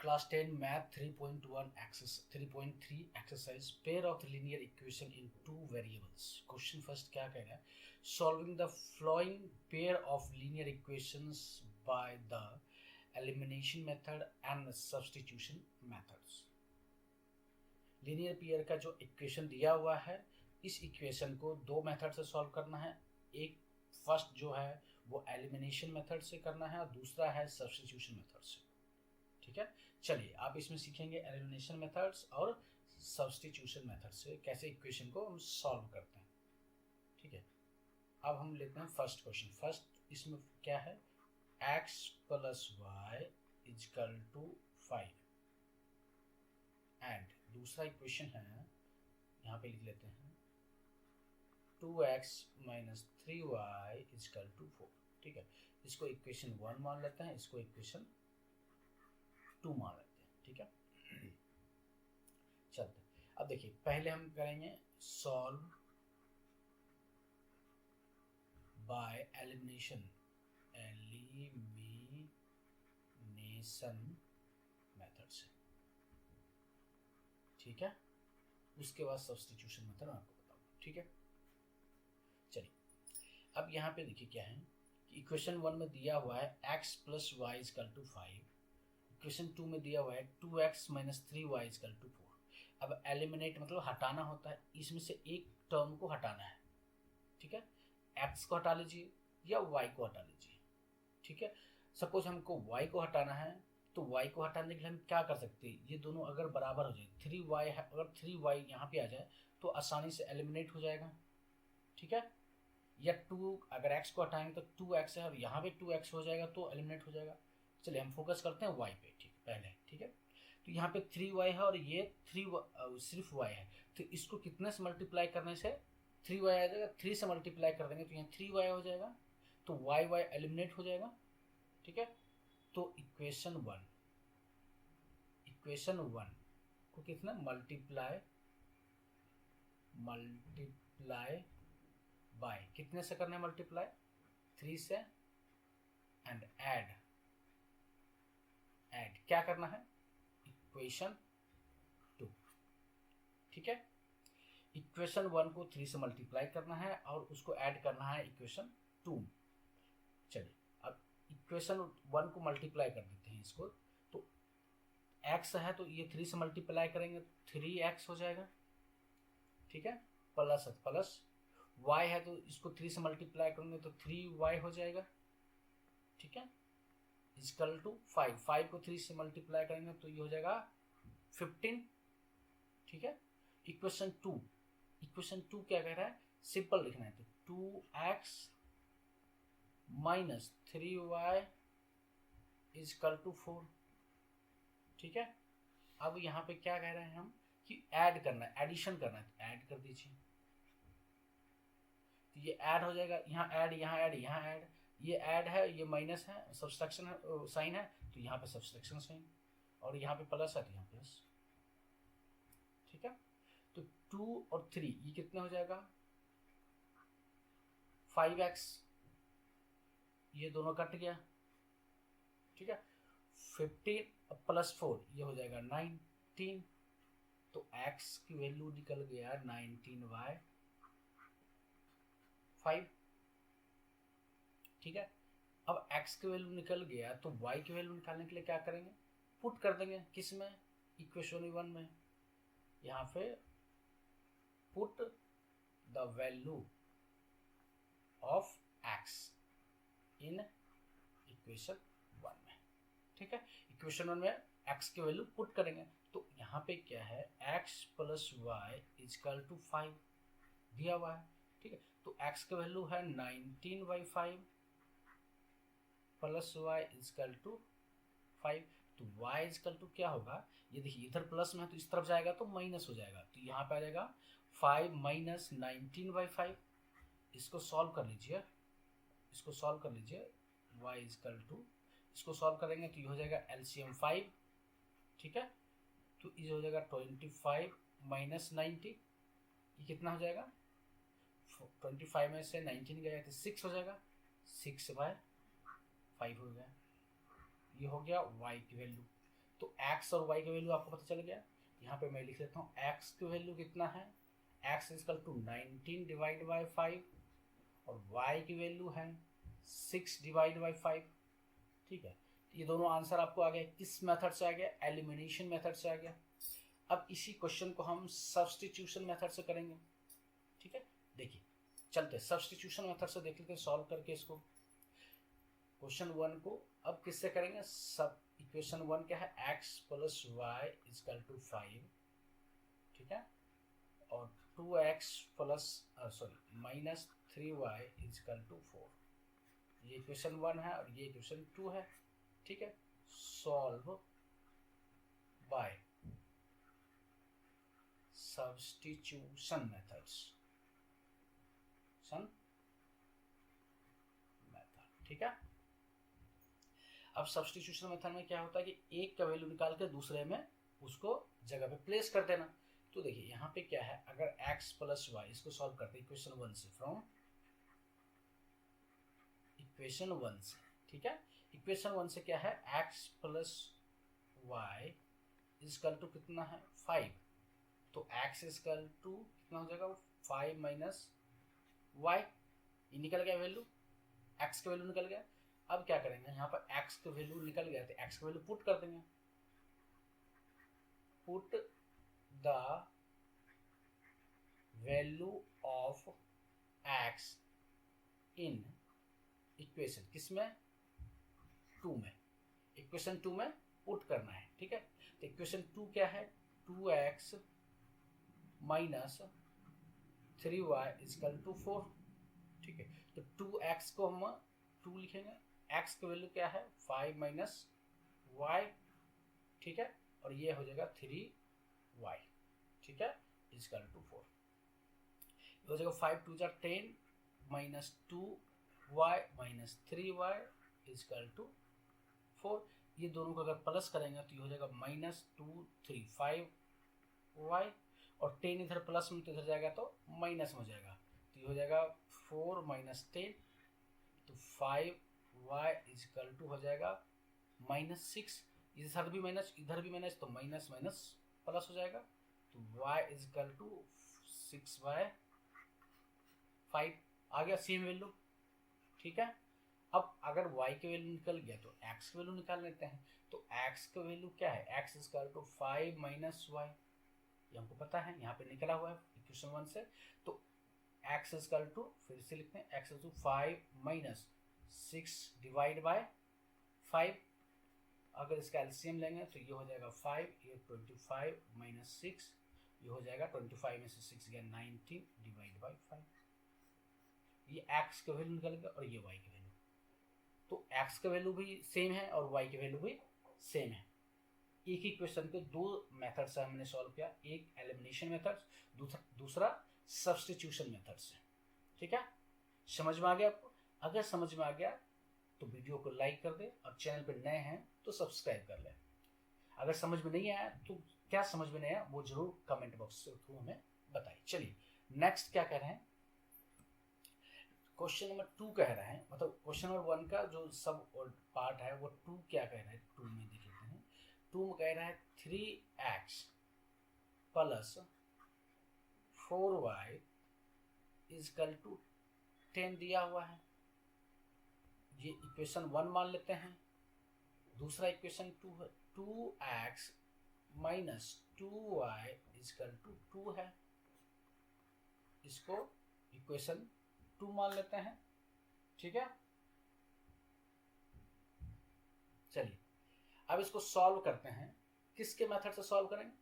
Class 10 math 3.1 3.3 exercise pair of linear equation in two variables. Question first क्या कह रहा है, solving the flowing pair of linear equations by the elimination method and substitution methods. Linear pair का जो equation दिया हुआ है, इस इक्वेशन को दो मेथड से सॉल्व करना है। एक फर्स्ट जो है वो एलिमिनेशन मेथड से करना है और दूसरा है सब्स्टिट्यूशन मेथड से। ठीक है, चलिए आप इसमें सीखेंगे एलिमिनेशन मेथड्स और सब्स्टिट्यूशन मेथड से कैसे इक्वेशन को हम सॉल्व करते हैं। ठीक है, अब हम लेते हैं फर्स्ट क्वेश्चन। फर्स्ट इसमें क्या है, x plus y equal to 5 and दूसरा इक्वेशन है, यहाँ पे लिख लेते हैं 2x minus 3y equal to 4। ठीक है, इसको इक्वेशन 1 मान लेते हैं, इसको इक्वेशन 2 मान लेते हैं। ठीक है, चलते हैं। अब देखिए पहले हम करेंगे सॉल्व बाय एलिमिनेशन मेथड से। ठीक है, उसके बाद सब्स्टिट्यूशन मेथड मैं आपको बताऊंगा। ठीक है, चलिए अब यहाँ पे देखिए क्या है कि इक्वेशन 1 में दिया हुआ है x plus y equal to 5, equation 2 में दिया हुआ है 2x minus 3y equal to 4। अब एलिमिनेट मतलब हटाना होता है, इसमें से एक टर्म को हटाना है। ठीक है, x को हटा लीजिए या y को हटा लीजिए। ठीक है, सपोज हमको y को हटाना है तो y को हटाने के लिए हम क्या कर सकते हैं, ये दोनों अगर बराबर हो जाए 3y है, अगर 3y यहाँ पे आ जाए तो आसानी से एलिमिनेट हो जाएगा। ठीक है, या 2 अगर x को हटाएंगे तो 2x है और यहाँ पे 2x हो जाएगा तो एलिमिनेट हो जाएगा। चलिए हम फोकस करते हैं y पे। ठीक पहले, ठीक है, तो यहाँ पे 3y है और ये सिर्फ y है, तो इसको कितने से मल्टीप्लाई करने से 3y आ जाएगा, 3 से मल्टीप्लाई कर देंगे तो यहाँ 3y हो जाएगा, तो y एलिमिनेट हो जाएगा। ठीक है, तो इक्वेशन 1 को कितना मल्टीप्लाई बाय कितने से करना है, मल्टीप्लाई 3 से एंड ऐड क्या करना है, इक्वेशन 2। ठीक है, इक्वेशन 1 को 3 से मल्टीप्लाई करना है और उसको ऐड करना है इक्वेशन 2। चलिए अब इक्वेशन 1 को मल्टीप्लाई कर देते हैं इसको, तो x है तो ये 3 से मल्टीप्लाई करेंगे 3x हो जाएगा। ठीक है, प्लस y है तो इसको 3 से मल्टीप्लाई करेंगे तो 3y हो जाएगा। ठीक है, इजकल टू 5 को 3 से मल्टीप्लाई करेंगे तो ये हो जाएगा 15। ठीक है, इक्वेशन 2 क्या कह रहा है, सिंपल लिखना है, तो 2x minus 3y equal to 4। ठीक है, अब यहाँ पे क्या कह रहे हैं हम कि ऐड करना है, एडिशन करना है, तो ऐड कर दीजिए, तो ये ऐड हो जाएगा, यहाँ ऐड यहाँ ऐड यहाँ ऐड, ये ऐड है ये माइनस है, सब्सट्रैक्शन है साइन है तो यहाँ पे सब्सट्रैक्शन साइन, और यहाँ पे प्लस है तो यहाँ प्लस। ठीक है, तो 2 और 3 ये कितना हो जाएगा 5x, ये दोनों कट गया। ठीक है, 15 प्लस 4 ये हो जाएगा 19, तो x की वैल्यू निकल गया 19y 5। ठीक है, अब x की वैल्यू निकल गया तो y की वैल्यू निकालने के लिए क्या करेंगे, पुट कर देंगे किस में, इक्वेशन 1 में, यहाँ पे put the value of x in equation 1 में। ठीक है, इक्वेशन 1 में x की वैल्यू पुट करेंगे, तो यहाँ पे क्या है x plus y equal to 5 दिया हुआ है। ठीक है, तो x की वैल्यू है 19/5 प्लस वाई इजकल टू 5, तो y इजकल टू क्या होगा, ये देखिए इधर प्लस में है तो इस तरफ जाएगा तो माइनस हो जाएगा, तो यहाँ पे आ जाएगा 5 माइनस 19/5। इसको सॉल्व कर लीजिए, y इजकल टू, इसको सॉल्व करेंगे तो ये हो जाएगा LCM 5। ठीक है, तो ये हो जाएगा 25 माइनस 90, ये कितना हो जाएगा, 25 में से 19 गया तो 6 हो जाएगा, 6/5 हो गया, ये हो गया y की वैल्यू। तो x और y की वैल्यू आपको पता चल गया। यहाँ पे मैं लिख लेता हूँ x की वैल्यू कितना है, x equal to 19 divide by 5 और y की वैल्यू है 6 डिवाइड बाई 5। ठीक है, ये दोनों आंसर आपको आ गया। किस मेथड से आ गया, एलिमिनेशन मेथड से आ गया। अब इसी क्वेश्चन को हम सब्स्टिट्यूशन मेथड से करेंगे। ठीक है, देखिए चलते सब्स्टिट्यूशन मेथड से देख लेते हैं सॉल्व करके इसको। क्वेश्चन 1 को अब किससे करेंगे, सब इक्वेशन 1 क्या है, x plus y equal to 5। ठीक है, और 2x plus sorry minus 3y equal to 4। ये इक्वेशन 1 है और ये इक्वेशन 2 है। ठीक है, solve by substitution methods method. ठीक है, अब सब्स्टिट्यूशन मेथड में क्या होता है कि एक का वैल्यू निकाल के दूसरे में उसको जगह पे प्लेस कर देना। तो देखिए यहाँ पे क्या है, अगर x प्लस वाई, इसको सॉल्व करते हैं इक्वेशन 1 से, फ्रॉम इक्वेशन 1 से। ठीक है, इक्वेशन 1 से क्या है, x plus y equal to कितना है 5। तो x इजकल टू कितना हो जाएगा, 5 माइनस वाई, ये निकल गया वैल्यू, x का वैल्यू निकल गया। अब क्या करेंगे, यहाँ पर x का वैल्यू निकल गया तो x का वैल्यू पुट कर देंगे। Put the value of x in equation, किसमें, 2 में, इक्वेशन 2 में पुट करना है। ठीक है, तो इक्वेशन 2 क्या है, 2x minus 3y equal to 4। ठीक है, तो 2x को हम 2 लिखेंगे, x की वैल्यू क्या है 5 माइनस y। ठीक है, और ये हो जाएगा 3y। ठीक है, इजकल टू 4 हो जाएगा 5 2 जा 10 minus 2y minus 3y equal to 4। ये दोनों को अगर प्लस करेंगे तो ये हो जाएगा माइनस 2 3 5y, और 10 इधर प्लस में तो इधर जाएगा तो माइनस में हो जाएगा, तो ये हो जाएगा 4 माइनस 10, तो 5y इजकल टू हो जाएगा माइनस 6। इधर भी माइनस इधर भी माइनस, तो माइनस माइनस प्लस हो जाएगा, तो y इजकल टू 6/5 आ गया सेम वैल्यू। ठीक है, अब अगर y की वैल्यू निकल गया तो x की वैल्यू निकाल लेते हैं। तो x की वैल्यू क्या है, x equal to 5 minus y, ये हमको पता है, यहाँ पे निकला हुआ है इक्वेशन 1 से। तो x इजकल टू, फिर से लिखते हैं, x equal to 5 minus 6 divide by 5। अगर इसका एलसीएम लेंगे तो ये हो जाएगा 5, ये 25 माइनस 6, ये हो जाएगा 25 में से 6 गया 19 डिवाइड बाय 5। ये x का वैल्यू निकल गया और ये y की वैल्यू। तो x का वैल्यू भी सेम है और y की वैल्यू भी सेम है। एक ही क्वेश्चन के दो मेथड से हमने सॉल्व किया, एक एलिमिनेशन मेथड, दूसरा सब्स्टिट्यूशन मेथड से। ठीक है, समझ में आ गया आपको? अगर समझ में आ गया तो वीडियो को लाइक कर दे और चैनल पर नए हैं तो सब्सक्राइब कर ले। अगर समझ में नहीं आया तो क्या समझ में नहीं आया वो जरूर कमेंट बॉक्स के थ्रू हमें बताइए। चलिए नेक्स्ट क्या कह रहे हैं, क्वेश्चन नंबर 2 कह रहे हैं, मतलब क्वेश्चन नंबर 1 का जो सब पार्ट है वो 2 क्या कह रहा है, 2 में देख लेते हैं। 2 में कह रहा है 3x plus 4y equal to 10 दिया हुआ है। ये इक्वेशन 1 मान लेते हैं। दूसरा इक्वेशन 2 है, 2x minus 2y is equal to 2 है, इसको इक्वेशन 2 मान लेते हैं। ठीक है, चलिए अब इसको सॉल्व करते हैं। किसके मेथड से सॉल्व करेंगे,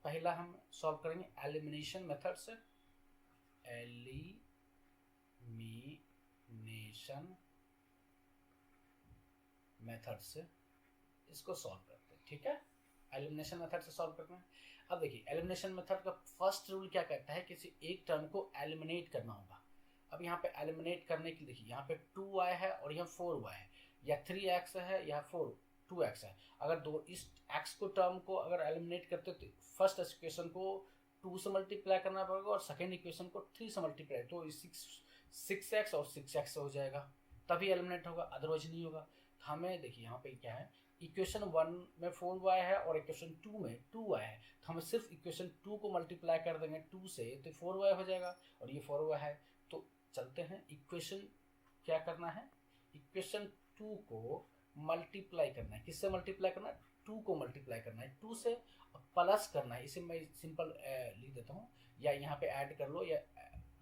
पहला हम सॉल्व करेंगे एलिमिनेशन मेथड से। एलिमिनेशन मेथड से इसको सॉल्व करते हैं। ठीक है, एलिमिनेशन मेथड से सॉल्व करते हैं। अब देखिए एलिमिनेशन मेथड का फर्स्ट रूल क्या कहता है, किसी एक टर्म को एलिमिनेट करना होगा। अब यहाँ पे एलिमिनेट करने के लिए देखिए यहाँ पे 2y है और यहाँ 4y है, या 3x है या 2x है। अगर दो इस x को टर्म को अगर एलिमिनेट करते तो फर्स्ट इक्वेशन को 2 से मल्टीप्लाई करना पड़ेगा और सेकेंड इक्वेशन को 3 से मल्टीप्लाई, तो 6x और 6x हो जाएगा, तभी एलिमिनेट होगा, अदरवाइज नहीं होगा। हमें देखिए यहाँ पे क्या है इक्वेशन 1 में 4y है और इक्वेशन 2 में 2y है, तो हम सिर्फ इक्वेशन 2 को मल्टीप्लाई कर देंगे 2 से, तो 4y हो जाएगा और ये 4y है। तो चलते हैं, इक्वेशन क्या करना है, इक्वेशन 2 को मल्टीप्लाई करना है। किससे मल्टीप्लाई करना है, 2 को मल्टीप्लाई करना है 2 से और प्लस करना है। इसे मैं सिंपल लिख देता हूँ, या यहाँ पे ऐड कर लो, या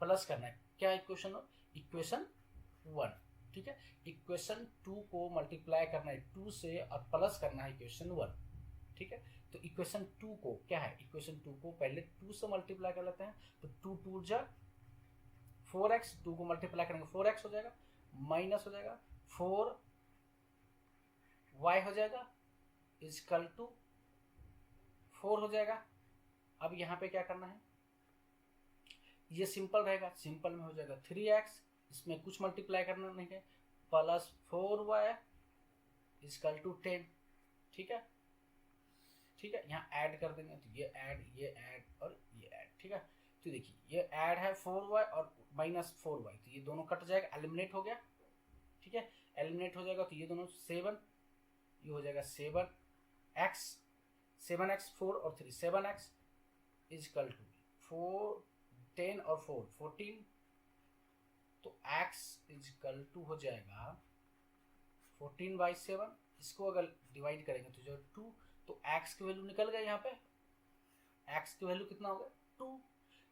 प्लस करना है। क्या इक्वेशन, इक्वेशन 1, ठीक है। इक्वेशन 2 को मल्टीप्लाई करना है 2 से और प्लस करना है इक्वेशन 1, ठीक है। तो इक्वेशन 2 को क्या है, इक्वेशन 2 को पहले 2 से मल्टीप्लाई कर लेते हैं, तो 2 2 जा 4x, 2 को मल्टीप्लाई करेंगे 4x हो जाएगा, माइनस हो जाएगा 4y हो जाएगा, इजकल टू 4 हो जाएगा। अब यहाँ पे क्या करना है, ये सिंपल रहेगा, सिंपल में हो जाएगा 3x, इसमें कुछ मल्टीप्लाई करना नहीं है, प्लस 4y इजकल टू 10, ठीक है, ठीक है। यहाँ ऐड कर देंगे, तो ये ऐड और ये ऐड, ठीक है। तो देखिए ये ऐड है 4y और माइनस 4y, तो ये दोनों कट जाएगा, एलिमिनेट हो गया, ठीक है। एलिमिनेट हो जाएगा तो ये दोनों 7, ये हो जाएगा 7x 4 और 3 7x इजकल टू 4 10 और 4 14, तो x इजकल टू हो जाएगा 14/7। इसको अगर डिवाइड करेंगे तो जो 2, तो x की वैल्यू निकल गया, यहाँ पे x की वैल्यू कितना हो गया 2।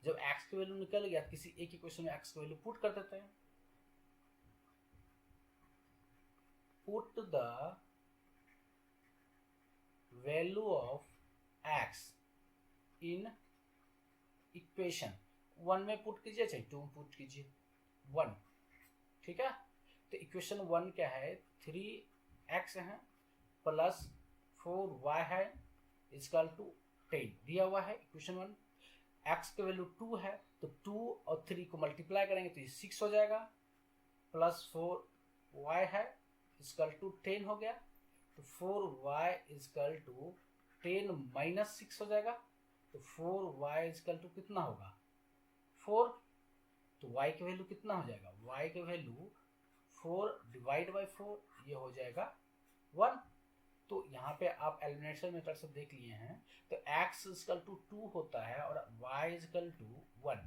जब x की वैल्यू निकल गया, किसी एक इक्वेशन में x की वैल्यू पुट कर देते हैं, put the value of x in equation 1 में पुट कीजिए, चाहे 2 में पुट कीजिए, 1, ठीक है। तो इक्वेशन 1 क्या है, 3x है प्लस 4y है इजकल टू 10 दिया हुआ है इक्वेशन 1। x की वैल्यू 2 है, तो 2 और 3 को मल्टीप्लाई करेंगे तो ये 6 हो जाएगा, प्लस 4y है इजकल टू 10 हो गया, तो 4y इजकल टू 10 माइनस 6 हो जाएगा, तो 4y इजकल टू कितना होगा 4। तो y की वैल्यू कितना हो जाएगा, y की वैल्यू 4 डिवाइड बाई 4, ये हो जाएगा 1। तो यहाँ पे आप एलिमिनेशन मेथड से देख लिए हैं, तो x इजकल टू 2 होता है और y इजकल टू 1,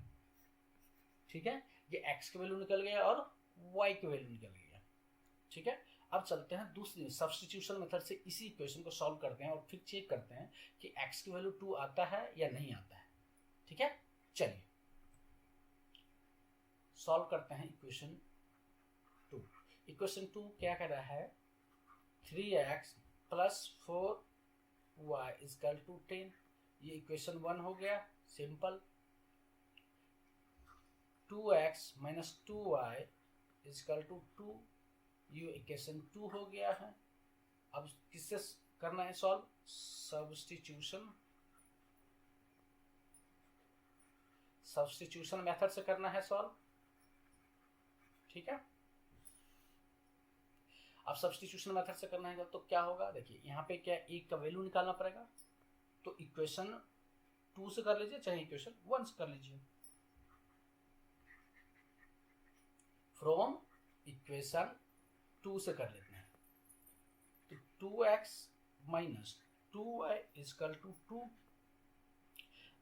ठीक है। ये x की वैल्यू निकल गया और y की वैल्यू निकल गया, ठीक है। अब चलते हैं दूसरी सब्स्टिट्यूशन मेथड से इसी इक्वेशन को सॉल्व करते हैं और फिर चेक करते हैं कि x की वैल्यू 2 आता है या नहीं आता है, ठीक है। चलिए सॉल्व करते हैं इक्वेशन 2। इक्वेशन 2 क्या कर रहा है, 3x plus 4y equal to 10, ये इक्वेशन 1 हो गया, simple. 2x minus 2y is equal to 2, ये इक्वेशन 2 हो गया है। अब किससे करना है सॉल्व, सब्स्टिट्यूशन मेथड से करना है सॉल्व, ठीक है। अब सब्स्टिट्यूशन मेथड से करना है तो क्या होगा, देखिए यहाँ पे क्या एक का वैल्यू निकालना पड़ेगा, तो इक्वेशन 2 से कर लीजिए चाहे इक्वेशन 1 से कर लीजिए। फ्रॉम इक्वेशन 2 से कर लेते हैं, तो 2x minus 2y is equal to 2,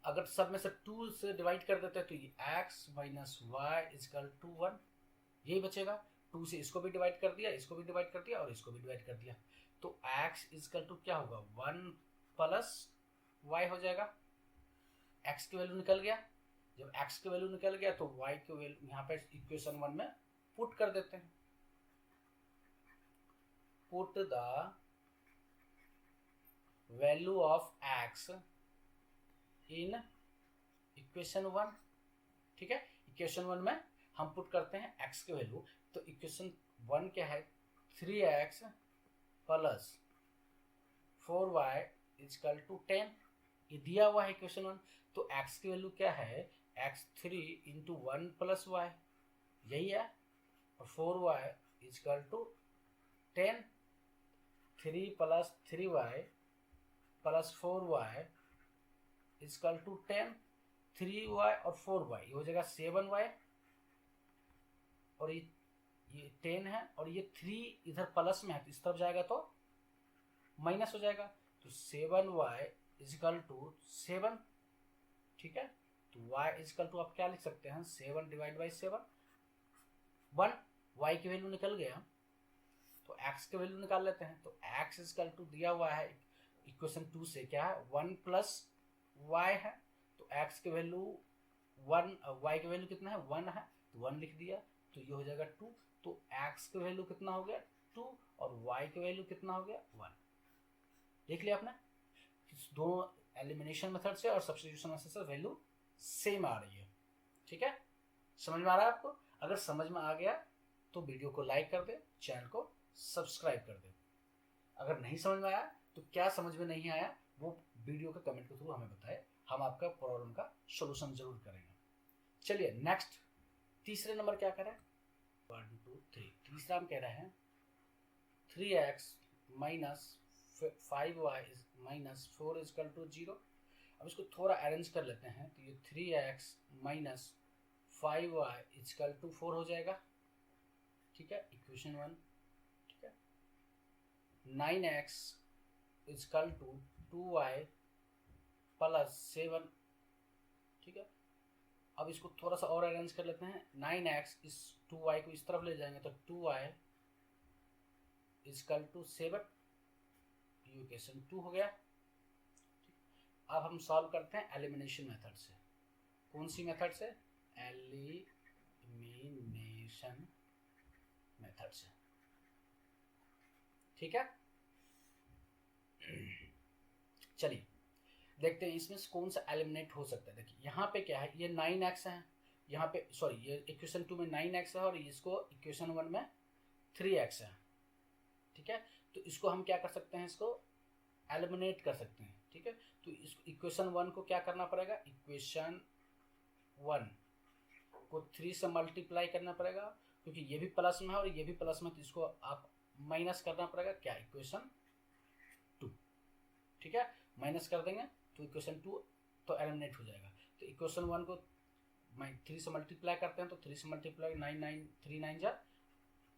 अगर सब में से 2 से डिवाइड कर देते हैं तो ये x minus y equal to 1, यही बचेगा। 2 से इसको भी डिवाइड कर दिया, इसको भी डिवाइड कर दिया और इसको भी डिवाइड कर दिया, तो x इजकल टू क्या होगा 1 प्लस y हो जाएगा। x की वैल्यू निकल गया, जब x की वैल्यू निकल गया तो y की वैल्यू यहाँ पे इक्वेशन 1 में पुट कर देते हैं, put the value of x in equation 1, ठीक है। इक्वेशन 1 में हम पुट करते हैं x की वैल्यू, तो इक्वेशन 1 क्या है, 3x plus 4y equal to 10, ये दिया हुआ है इक्वेशन 1। तो x की वैल्यू क्या है, x3 इंटू 1 प्लस y, यही है, और 4y equal to 10, 3 plus 3y plus 4y equal to 10, 3y और 4y ये हो जाएगा 7y, और ये 10 है और ये 3 इधर प्लस में है तो इस तरफ जाएगा तो माइनस हो जाएगा, तो 7y इजिकल टू 7, ठीक है। तो y इजिकल टू आप क्या लिख सकते हैं, 7 डिवाइड बाई 7, 1, y की वैल्यू निकल गया, तो x की वैल्यू निकाल लेते हैं। तो x इजिकल टू दिया हुआ है इक्वेशन 2 से क्या है, 1 प्लस y है, तो x की वैल्यू 1, y की वैल्यू कितना है, 1 है, तो 1 लिख दिया, तो ये हो जाएगा 2। तो x की वैल्यू कितना हो गया, 2, और y की वैल्यू कितना हो गया, 1। देख लिया आपने, दोनों एलिमिनेशन मेथड से और सब्स्टिट्यूशन मेथड से वैल्यू सेम आ रही है, ठीक है। समझ में आ रहा है आपको? अगर समझ में आ गया तो वीडियो को लाइक कर दे, चैनल को सब्सक्राइब कर दे। अगर नहीं समझ में आया तो क्या समझ में नहीं आया वो वीडियो के कमेंट के थ्रू हमें बताए, हम आपका प्रॉब्लम का सॉल्यूशन जरूर करेंगे। चलिए नेक्स्ट, तीसरे नंबर क्या करें, 1 2 3, तीसरा हम कह रहे हैं 3x minus 5y minus 4 is equal to 0। अब इसको थोड़ा अरेंज कर लेते हैं, तो ये 3x minus 5y is equal to 4 हो जाएगा, ठीक है, इक्वेशन 1, ठीक है। 9x is equal to 2y plus 7, ठीक है। अब इसको थोड़ा सा और अरेंज कर लेते हैं, 9x इस 2y को इस तरफ ले जाएंगे तो 2y इजकल टू 7, इक्वेशन 2 हो गया। अब हम सॉल्व करते हैं एलिमिनेशन मेथड से। कौन सी मेथड से, एलिमिनेशन मेथड से, ठीक है। चलिए देखते हैं इसमें से कौन सा एलिमिनेट हो सकता है। देखिए यहाँ पे क्या है, ये 9x है, यहाँ पे सॉरी ये इक्वेशन 2 में 9x है और इसको इक्वेशन 1 में 3x है, ठीक है। तो इसको हम क्या कर सकते हैं, इसको एलिमिनेट कर सकते हैं, ठीक है। तो इस इक्वेशन 1 को क्या करना पड़ेगा, इक्वेशन 1 को 3 से मल्टीप्लाई करना पड़ेगा, क्योंकि ये भी प्लस में है और ये भी प्लस में, तो इसको आप माइनस करना पड़ेगा, क्या, इक्वेशन 2, ठीक है। माइनस कर देंगे तो इक्वेशन 2 तो एलिमिनेट हो जाएगा। तो इक्वेशन 1 को 3 से मल्टीप्लाई करते हैं, तो 3 से मल्टीप्लाई 9 9 3 9 जा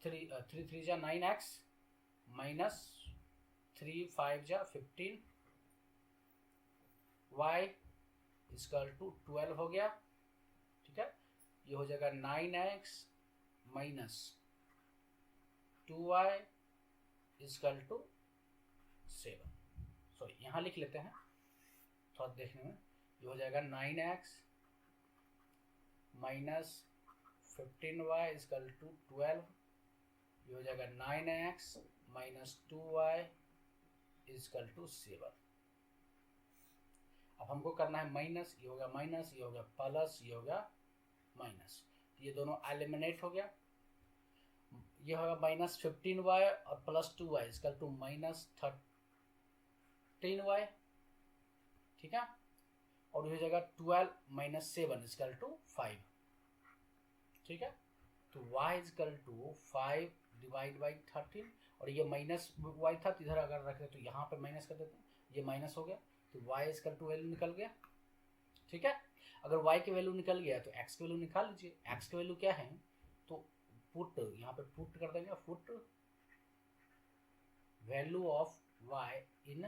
3 3 जा 9x माइनस 3 5 जा 15, y इजकल टू 12 हो गया, ठीक है। ये हो जाएगा 9x minus 2y is equal to 7, sorry यहाँ लिख लेते हैं थोड़ा देखने में, ये हो जाएगा 9x minus 15y is equal to 12, ये हो जाएगा 9x minus 2y is equal to 7। अब हमको करना है माइनस, ये होगा माइनस, ये होगा प्लस, ये होगा माइनस, ये दोनों एलिमिनेट हो गया। ये होगा माइनस 15y और plus 2y is equal to minus 13y, ठीक है। और ये हो जाएगा 12 माइनस 7 इजकल टू 5, ठीक है। तो y equal to 5 divide by 13, और ये माइनस y था, तो इधर अगर रख दे तो यहाँ पे माइनस कर देते हैं, ये माइनस हो गया, तो y इजकल टू वैल्यू निकल गया, ठीक है। अगर y की वैल्यू निकल गया तो x की वैल्यू निकाल लीजिए। x की वैल्यू क्या है, तो पुट यहाँ पे पुट कर देंगे, put value of y in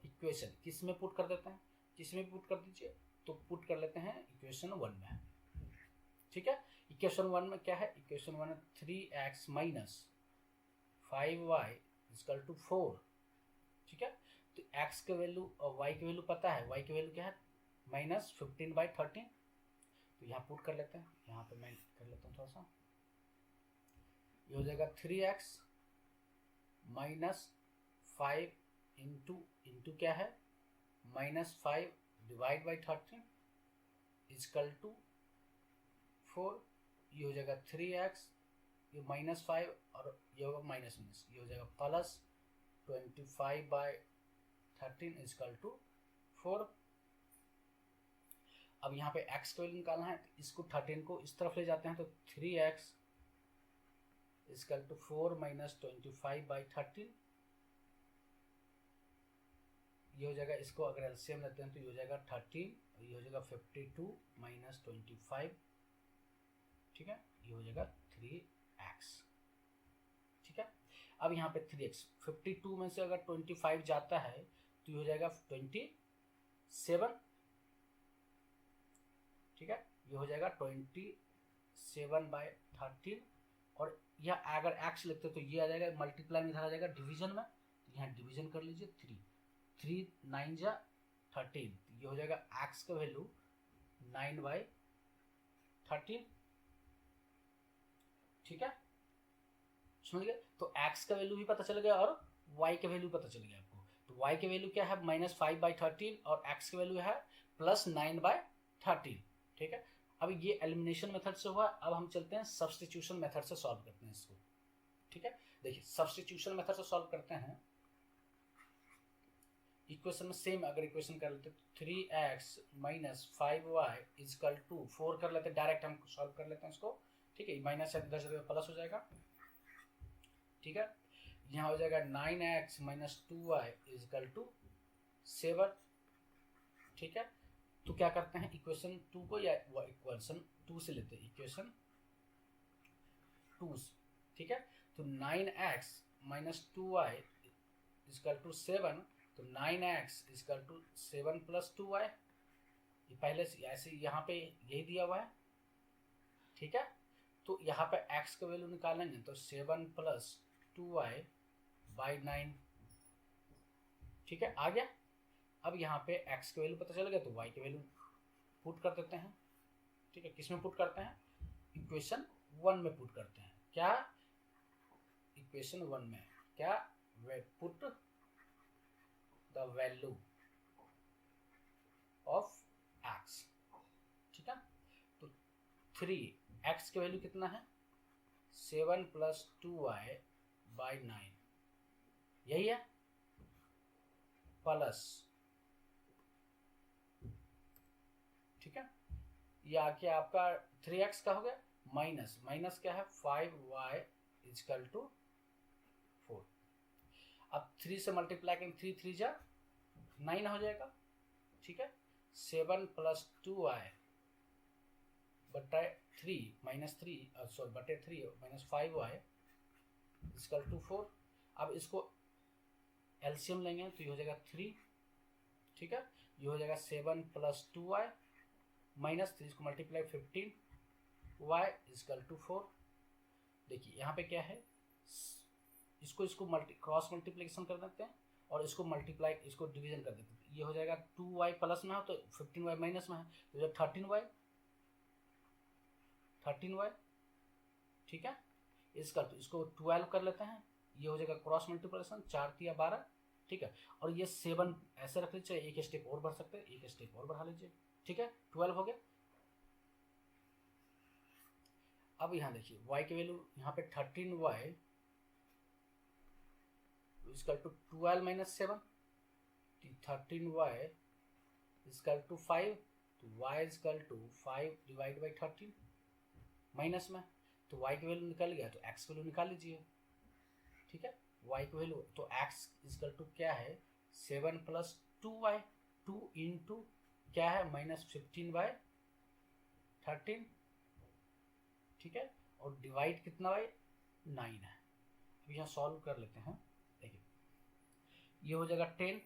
equation, किस में पुट कर देते हैं, किस में पुट कर दीजिए, तो पुट कर लेते हैं इक्वेशन 1 में, ठीक है। इक्वेशन 1 में क्या है, इक्वेशन 1 में 3x minus 5y is equal to 4, ठीक है। तो x की वैल्यू और y की वैल्यू पता है, y की वैल्यू क्या है, माइनस 15/13, तो यहाँ पुट कर लेते हैं, यहाँ पे मैं कर लेता हूँ थोड़ा सा, ये हो जाएगा 3x माइनस 5 इंटू क्या है, minus 5 divide by 13 equal to 4, ये हो जाएगा 3x, ये माइनस 5 और ये होगा माइनस माइनस, ये हो जाएगा प्लस 25/13 इजकल टू 4। अब यहाँ पे x को निकालना है, तो इसको 13 को इस तरफ ले जाते हैं, तो 3x इजकल टू 4 माइनस 25/13, ये हो जाएगा, इसको अगर एलसीएम लेते हैं तो ये हो जाएगा 13, ये हो जाएगा 52 माइनस 25, ठीक है, ये हो जाएगा 3x, ठीक है। अब यहाँ पे 3x 52 में से अगर 25 जाता है तो ये हो जाएगा 27, ठीक है, ये हो जाएगा 27/13। और यह अगर x लिखते तो ये आ जाएगा मल्टीप्लाई में, इधर आ जाएगा डिवीजन में, तो यहाँ डिवीजन कर लीजिए 3 9 जा 13, ये हो जाएगा x का वैल्यू 9/13, ठीक है, समझ गए। तो x का वैल्यू भी पता चल गया और y का वैल्यू पता चल गया आपको। तो y के वैल्यू क्या है -5/13 और x का वैल्यू है +9/13, ठीक है। अब ये एलिमिनेशन मेथड से हुआ, अब हम चलते हैं सब्स्टिट्यूशन मेथड से सॉल्व करते हैं इसको, ठीक है। देखिए सब्स्टिट्यूशन मेथड से सॉल्व करते हैं, इक्वेशन में सेम अगर इक्वेशन कर लेते 3x - 5y = 4 कर लेते, डायरेक्ट हम सॉल्व कर लेते हैं इसको, ठीक है। माइनस से इधर से प्लस हो जाएगा, ठीक है। यहाँ हो जाएगा 9x - 2y = 7, ठीक है। तो क्या करते हैं इक्वेशन 2 को या इक्वेशन 2 से लेते हैं, इक्वेशन 2 से, ठीक है। तो 9x - 2y = 7, तो 9x = 7 + 2y, ये पहले से ऐसे यहाँ पे यही दिया हुआ है, ठीक है। तो यहाँ पे x का वैल्यू निकालेंगे तो 7 + 2y/9, ठीक है, आ गया। अब यहाँ पे x का वैल्यू पता चल गया तो y की वैल्यू पुट कर देते हैं, ठीक है। किस में पुट करते हैं, इक्वेशन 1 में पुट करते हैं, क्या इक्वेशन 1 में क्या put the value of x, ठीक है। तो 3x की वैल्यू कितना है 7 + 2y/9, यही है, प्लस, ठीक है, ये आके आपका 3x का हो गया, माइनस क्या है 5y = 4। अब 3 से मल्टीप्लाई करेंगे, 3 3 जा 9 हो जाएगा, ठीक है। 7 + 2y/3 बटे 3 -5y = 4। अब इसको एलसीएम लेंगे तो ये हो जाएगा 3, ठीक है। ये हो जाएगा 7 + 2y -3 को मल्टीप्लाई 15y = 4। देखिए यहाँ पे क्या है, इसको क्रॉस मल्टीप्लिकेशन कर देते हैं और इसको मल्टीप्लाई, इसको डिवीजन कर देते हैं, ये हो जाएगा 2y प्लस में हो तो 15y माइनस में है, तो जब 13y, ठीक है, इसको 12 कर लेते हैं, ये हो जाएगा क्रॉस मल्टीप्लिकेशन, 4 × 12, ठीक है। और ये 7 ऐसे रख लीजिए, एक स्टेप और बढ़ सकते हैं, एक स्टेप और बढ़ा लीजिए, ठीक है, 12 हो गया। अब यहाँ देखिए y की वैल्यू यहाँ पे 13y = 12 - 7, 13y = 5, तो y = 5/13 माइनस में, तो y की वैल्यू निकल गया तो x की वैल्यू निकाल लीजिए, ठीक है। y की वैल्यू तो x = क्या है 7 + 2y, 2 × क्या है -15/13, ठीक है, और डिवाइड कितना बाय 9 है। अब यहाँ सॉल्व कर लेते हैं, देखिए ये हो जाएगा 10,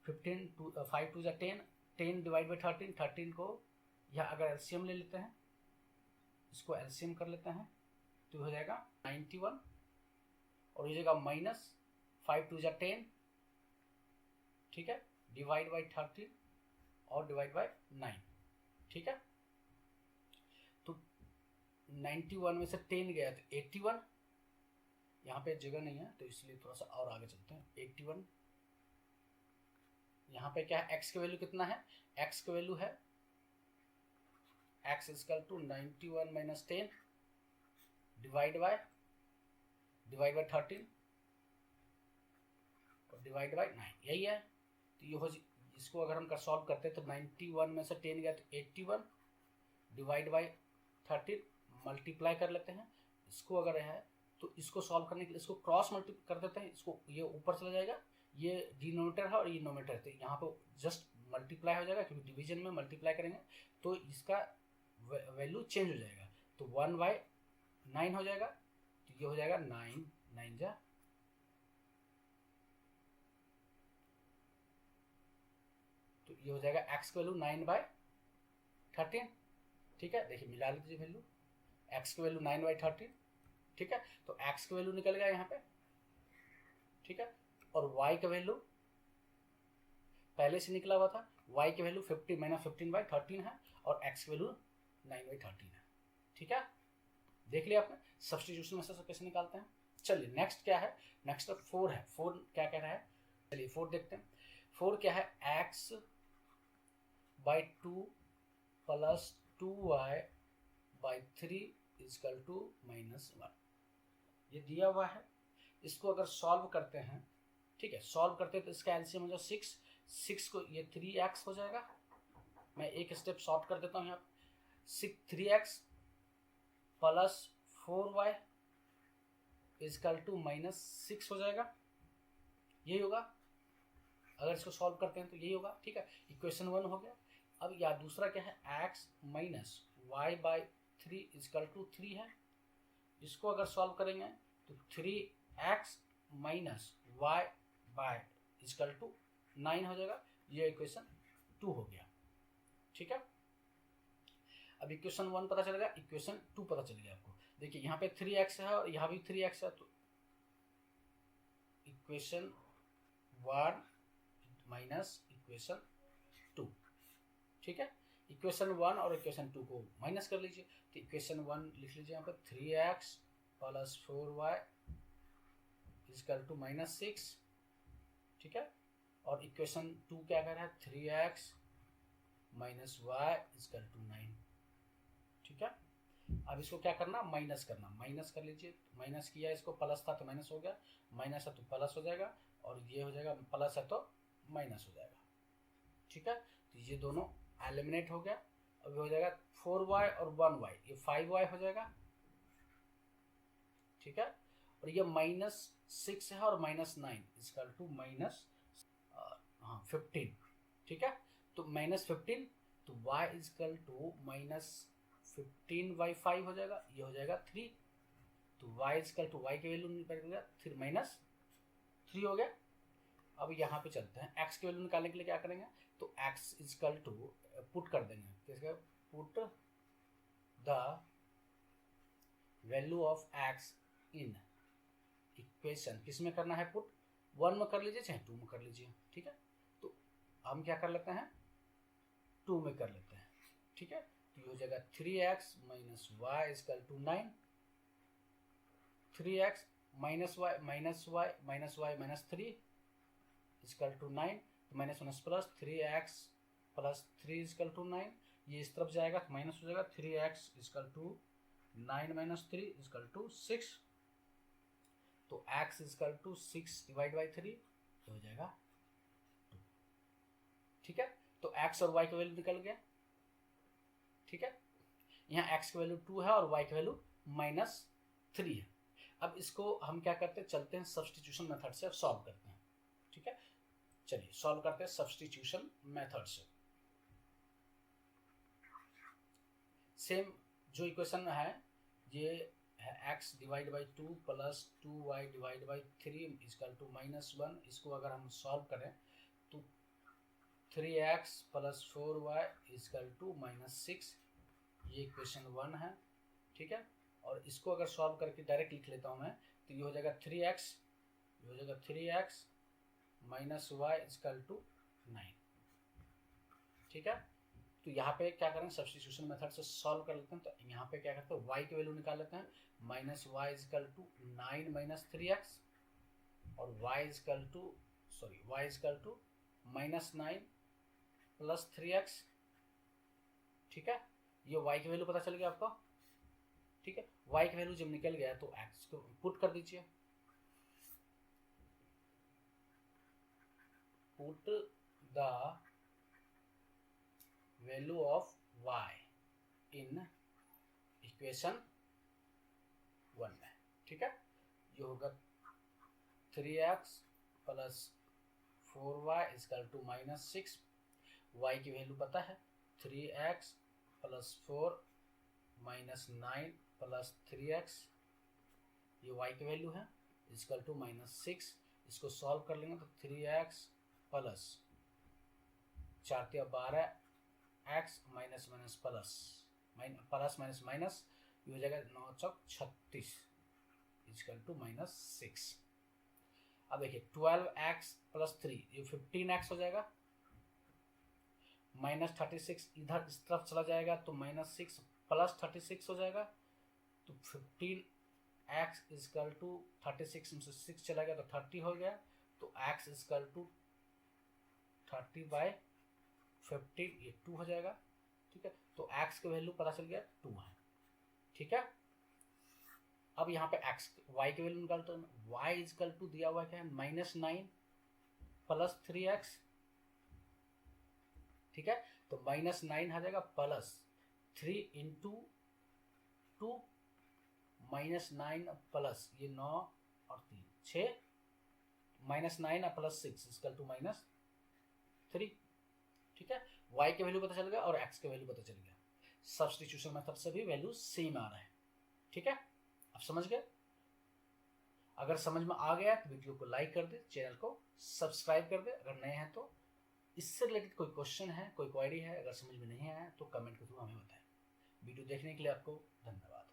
15 5 2 10, 10 / 13, 13 को यहाँ अगर एलसीएम ले लेते हैं, इसको एलसीएम कर लेते हैं तो हो जाएगा 91, और हो जाएगा -5 2 10, ठीक है, डिवाइड बाय 13 और डिवाइड बाय 9, ठीक है। तो 91 में से 10 गया तो 81, यहाँ पे जगह नहीं है तो इसलिए थोड़ा सा और आगे चलते हैं, 81। यहाँ पे क्या है x की वैल्यू कितना है, x की वैल्यू है x = 91 - 10 डिवाइड बाय 13 और डिवाइड बाय 9, यही है। तो ये हो, इसको अगर हम सॉल्व करते हैं तो 91 में से 10 गया तो 81 डिवाइड बाय 13, मल्टीप्लाई कर लेते हैं, इसको अगर है तो इसको सॉल्व करने के लिए इसको क्रॉस मल्टीप्लाई कर देते हैं, इसको ये ऊपर चला जाएगा, ये डिनोमिनेटर है और ये नोमिनेटर है, तो यहाँ पे जस्ट मल्टीप्लाई हो जाएगा क्योंकि डिवीजन में मल्टीप्लाई करेंगे तो इसका वैल्यू चेंज हो जाएगा, तो 1/9 हो जाएगा, तो ये हो जाएगा 9 9 जा, तो ये हो जाएगा x की वैल्यू 9/13। ठीक है, देखिए मिला लीजिए वैल्यू, x की वैल्यू 9/13। ठीक है, तो x की वैल्यू निकल गया यहाँ पे। ठीक है, और y का वैल्यू पहले से निकला हुआ था, y की वैल्यू 15 है और x की वैल्यू 9/13 है। ठीक है, देख लिया आपने सब्स्टिट्यूशन में से कैसे निकालते हैं। चलिए नेक्स्ट क्या है, नेक्स्ट 4 है। 4 क्या कह रहा है, चलिए 4 देखते हैं। 4 क्या है, x/2 plus 2y/3 equal to -1। ये दिया हुआ है, इसको अगर सॉल्व करते हैं, ठीक है, सॉल्व करते हैं तो इसका एलसीएम हो जाएगा 6 को ये 3x हो जाएगा। मैं एक स्टेप शॉर्ट कर देता हूँ यहाँ, 3x plus 4y equal to -6 हो जाएगा, यही होगा। अगर इसको सॉल्व करते हैं तो यही होगा। ठीक है, इक्वेशन 1 हो गया। अब या दूसरा क्या है, x minus y/3 equal to 3 है। इसको अगर सॉल्व करेंगे तो 3x minus y/ equal to 9 हो जाएगा। ये इक्वेशन 2 हो गया। ठीक है, अब इक्वेशन 1 पता चलेगा, इक्वेशन 2 पता चलेगा आपको। देखिए यहाँ पे 3x है और यहाँ भी 3x है, तो इक्वेशन 1 माइनस इक्वेशन 2। ठीक है, इक्वेशन 1 और इक्वेशन 2 को माइनस कर लीजिए, तो इक्वेशन 1 लिख लीजिए यहाँ पर 3x plus 4y equal to -6। ठीक है, और इक्वेशन 2 क्या कर रहा है, 3x minus y equal to 9। ठीक है, अब इसको क्या करना, माइनस करना, माइनस कर लीजिए। माइनस किया, इसको प्लस था तो माइनस हो गया, माइनस है तो प्लस हो जाएगा, और ये हो जाएगा प्लस है तो माइनस हो जाएगा। ठीक है, तो ये दोनों एलिमिनेट हो गया। अब हो जाएगा 4y और 1y, ये 5y हो जाएगा। ठीक है, और ये -6 है और -9 इक्वल टू -15। ठीक है, तो -15, तो y इक्वल टू -15/5 हो जाएगा, ये हो जाएगा 3। तो y इक्वल टू y की वैल्यू निकल गया, फिर -3 हो गया। अब यहाँ पे चलते हैं, x की वैल्यू निकालने के लिए क्या करेंगे, तो x इक्वल टू पुट कर देंगे, किसका, put the value of x in equation, किसमें करना है, पुट 1 में कर लीजिए चाहे 2 में कर लीजिए। ठीक है, तो हम क्या कर लेते हैं, 2 में कर लेते हैं। ठीक है, तो ये हो जाएगा 3x minus y equal to 9, 3x minus y minus 3 equal to 9, तो minus minus plus 3x plus 3 equal to 9, ये इस तरफ जाएगा तो माइनस हो जाएगा 3x equal to 9 minus 3 equal to 6, तो x equal to 6 divide by 3 हो जाएगा 2। ठीक है, तो x और y की वैल्यू निकल गया। ठीक है, यहाँ x की वैल्यू 2 है और y की वैल्यू -3 है। अब इसको हम क्या करते हैं, चलते हैं सब्स्टिट्यूशन मेथड से सॉल्व करते हैं। ठीक है, चलिए सॉल्व करते हैं सब्स्टिट्यूशन मेथड से। सेम जो इक्वेशन है ये है x divide by 2 plus 2y divide by 3 equal to -1। इसको अगर हम सॉल्व करें तो 3x plus 4y equal to -6, ये इक्वेशन 1 है। ठीक है, और इसको अगर सॉल्व करके डायरेक्ट लिख लेता हूँ मैं, तो ये हो जाएगा 3x, ये हो जाएगा 3x minus y equal to 9। ठीक है, तो यहाँ पे क्या करें, सब्स्टिट्यूशन मेथड से सॉल्व कर लेते हैं। तो यहाँ पे क्या करते हैं, y की वैल्यू निकाल लेते हैं, minus y equal to 9 minus 3x, और y equal to -9 plus 3x। ठीक है, ये y की वैल्यू पता चल गया आपको। ठीक है, y की वैल्यू जब निकल गया तो x को पुट कर दीजिए, put the value of y in equation 1 में। ठीक है, ये होगा 3x plus 4y equal to -6, y की वैल्यू पता है 3x plus 4 minus 9 plus 3x ये y की वैल्यू है, इक्वल टू -6। इसको सॉल्व कर लेंगे तो 3x plus 4×12 x minus minus plus plus minus minus, ये हो जाएगा 9 चौक 36 इक्वल टू -6। अब देखिए 12x प्लस 3 ये 15x हो जाएगा, -36 इधर इस तरफ चला जाएगा तो -6 प्लस 36 हो जाएगा, तो 15x इक्वल टू 36 में से 6 चला गया तो 30 हो गया, तो x इक्वल टू 30/15 ये 2 हो जाएगा। ठीक है, तो x की वैल्यू पता चल गया 2 है। ठीक है, अब यहाँ पे y की वैल्यू निकालते हैं। y इक्वल टू दिया हुआ क्या है, -9 प्लस 3x। ठीक है, तो -9 आ जाएगा प्लस 3 इंटू 2 -9 प्लस ये 9 और 3 6 -9 प्लस 6 इक्वल टू -3। ठीक है, y की वैल्यू पता चल गया और x की वैल्यू पता चल गया। सब्स्टिट्यूशन मेथड से भी वैल्यू सेम आ रहा है। ठीक है, अब समझ गए? अगर समझ में आ गया तो वीडियो को लाइक कर दे, चैनल को सब्सक्राइब कर दे। अगर नए हैं तो इससे रिलेटेड कोई क्वेश्चन है, कोई क्वेरी है, अगर समझ में नहीं आया तो कमेंट के थ्रू हमें बताएं। वीडियो देखने के लिए आपको धन्यवाद।